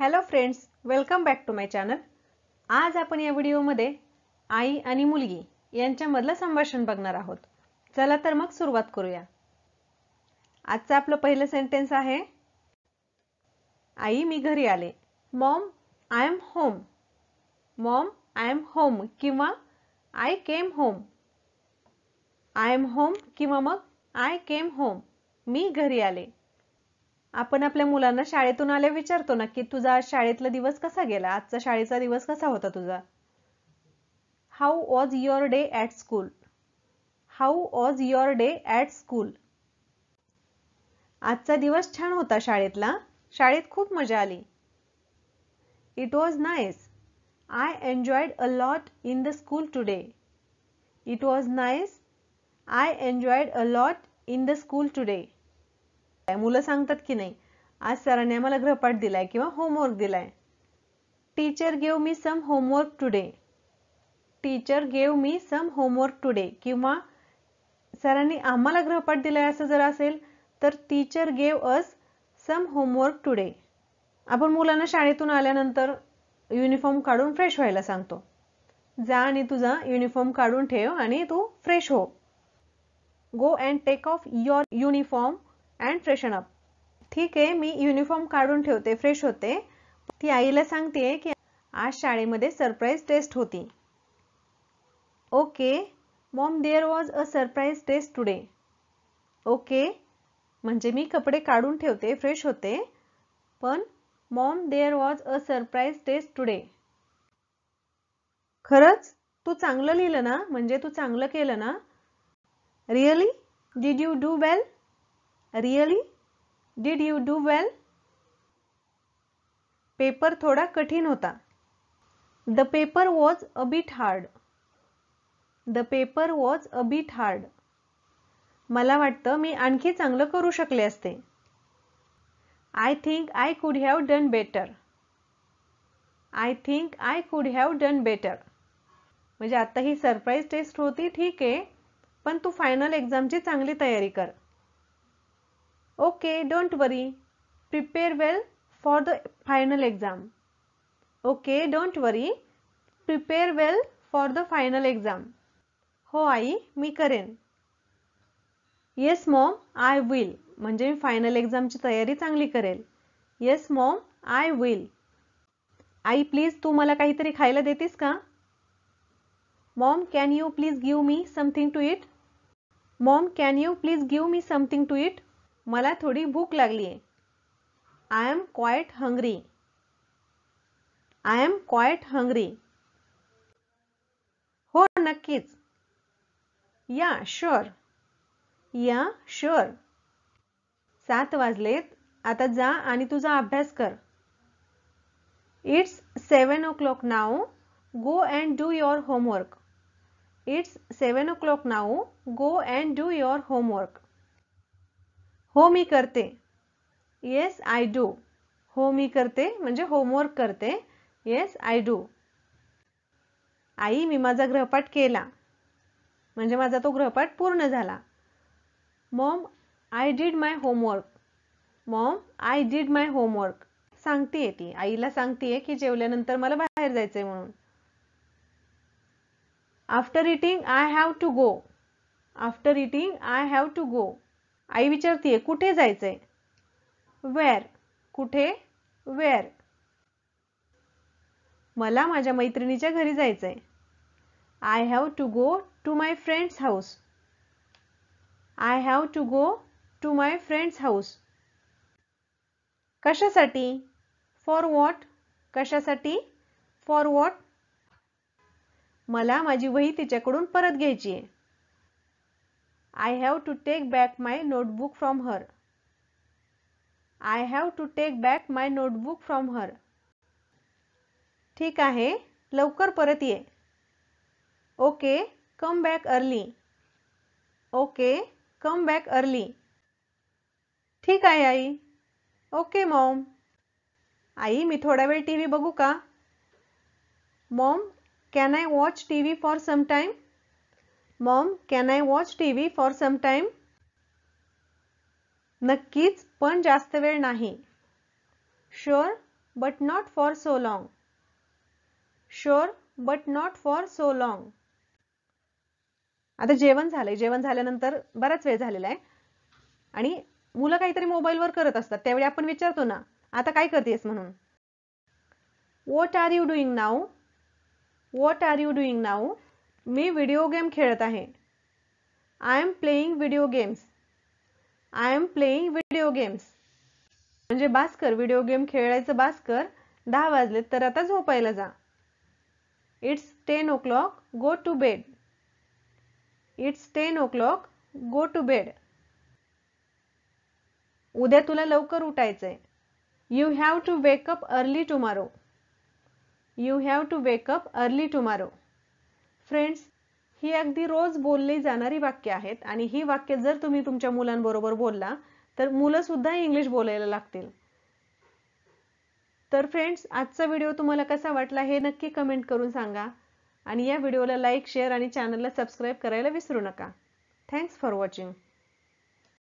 Hello friends, welcome back to my channel. आज आपण या व्हिडिओमध्ये आई आणि मुलगी यांच्यामधलं संभाषण बघणार आहोत। चला तर मग सुरुवात करूया। आजचं आपलं पहिलं सेंटेन्स आहे, आई मी घरी आले। Mom I am home. Mom I am home किंवा I came home. I am home किंवा मग आय केम होम, मी घरी आले। आपण आपल्या मुलांना शाळेतून आले विचारतो ना की तुझा शाळेतला दिवस कसा गेला, आजचा शाळेचा दिवस कसा होता तुझा। How was your day at school. How was your day at school. आजचा दिवस छान होता शाळेतला, शाळेत खूप मजा आली। It was nice. I enjoyed a lot in the school today. It was nice. I enjoyed a lot in the school today. मुलं सांगतात की नाही, आज सरांनी आम्हाला गृहपाठ दिलाय किंवा होमवर्क दिलाय। Teacher gave me some homework today. Teacher gave me some homework today किंवा सरांनी आम्हाला गृहपाठ दिलाय असं जर असेल तर teacher gave us some homework today. आपण मुलांना शाळेतून आल्यानंतर युनिफॉर्म काढून फ्रेश व्हायला सांगतो। जा आणि तुझा युनिफॉर्म काढून ठेव आणि तू फ्रेश हो। Go and take off your uniform and freshen up. ठीक आहे, मी युनिफॉर्म काढून ठेवते, फ्रेश होते। ती आईला सांगते की आज शाळेमध्ये सरप्राईज टेस्ट होती। Okay mom, there was a surprise test today. Okay म्हणजे मी कपडे काढून ठेवते, फ्रेश होते, पण mom there was a surprise test today. खरंच तू चांगलं लिहिलं ना, म्हणजे तू चांगलं केलं ना। Really did you do well. Really did you do well. Paper थोडा कठीण होता। The paper was a bit hard. The paper was a bit hard. मला वाटतं मी आणखी चांगलं करू शकले असते। I think I could have done better. I think I could have done better म्हणजे आता ही सरप्राईज टेस्ट होती, ठीक आहे, पण तू फायनल एक्झामची चांगली तयारी कर। Okay don't worry, prepare well for the final exam. Okay don't worry, prepare well for the final exam. हो आई मी करेन। येस मॉम आय विल म्हणजे मी फायनल एक्झामची तयारी चांगली करेल। Yes mom I will. आई प्लीज तू मला काहीतरी खायला देतीस का। Mom can you please give me something to eat. Mom can you please give me something to eat. मला थोडी भूक लागली आहे। I am quite hungry. I am quite hungry. हो नक्कीच। या शुअर। या शुअर। 7 वाजलेत, आता जा आणि तुझा अभ्यास कर। It's 7 o'clock now, go and do your homework. It's 7 o'clock now, go and do your homework. हो मी करते। Yes I do. हो मी करते म्हणजे होमवर्क करते। Yes I do. आई मी माझा गृहपाठ केला म्हणजे माझा तो गृहपाठ पूर्ण झाला। Mom I did my homework. Mom I did my homework सांगतेय ती, आईला सांगतेय की जेवल्यानंतर मला बाहेर जायचंय म्हणून। After eating I have to go. After eating I have to go. आई विचारतीये कुठे जायचंय। वेअर कुठे, वेअर। मला माझ्या मैत्रिणीच्या घरी जायचंय। I have to go to my friend's house. I have to go to my friend's house. कशासाठी, फॉर व्हॉट। कशासाठी, फॉर व्हॉट। मला माझी वही तिच्याकडून परत घ्यायची आहे। I have to take back my notebook from her. I have to take back my notebook from her. ठीक आहे, लवकर परत ये। Okay come back early. Okay come back early. ठीक आहे आई। Okay Maugham. आई मी थोडा वेळ टीव्ही बघू का। Mom can I watch TV for some time. Mom can I watch TV for some time. नक्कीच पण जास्त वेळ नाही। Sure but not for so long. Sure, but not for so long. आता जेवण झालंय, जेवण झाल्यानंतर बराच वेळ झालेला आहे आणि मुलं काहीतरी मोबाईलवर करत असतात, त्यावेळी आपण विचारतो ना, आता काय करतेस म्हणून. What are you doing now? What are you doing now? Me video game खेळत आहे. I am playing video games. I am playing video games. म्हणजे भास्कर, व्हिडिओ गेम खेळायचं भास्कर, 10 वाजलेत तर आता झोपायला जा. It's 10 o'clock, go to bed. It's 10 o'clock, go to bed. उद्या तुला लवकर उठायचंय. You have to wake up early tomorrow. You have to wake up early tomorrow. Friends, ही अगदी रोज बोलली जाणारी वाक्य आहेत आणि ही वाक्य जर तुम्ही तुमच्या मुलांबरोबर बोलला तर मुलं सुद्धा इंग्लिश बोलायला लागतील. तर फ्रेंड्स, आजचा व्हिडिओ तुम्हाला कसा वाटला हे नक्की कमेंट करून सांगा आणि या व्हिडिओला लाईक, शेअर आणि चॅनलला सबस्क्राईब करायला विसरू नका. Thanks for watching.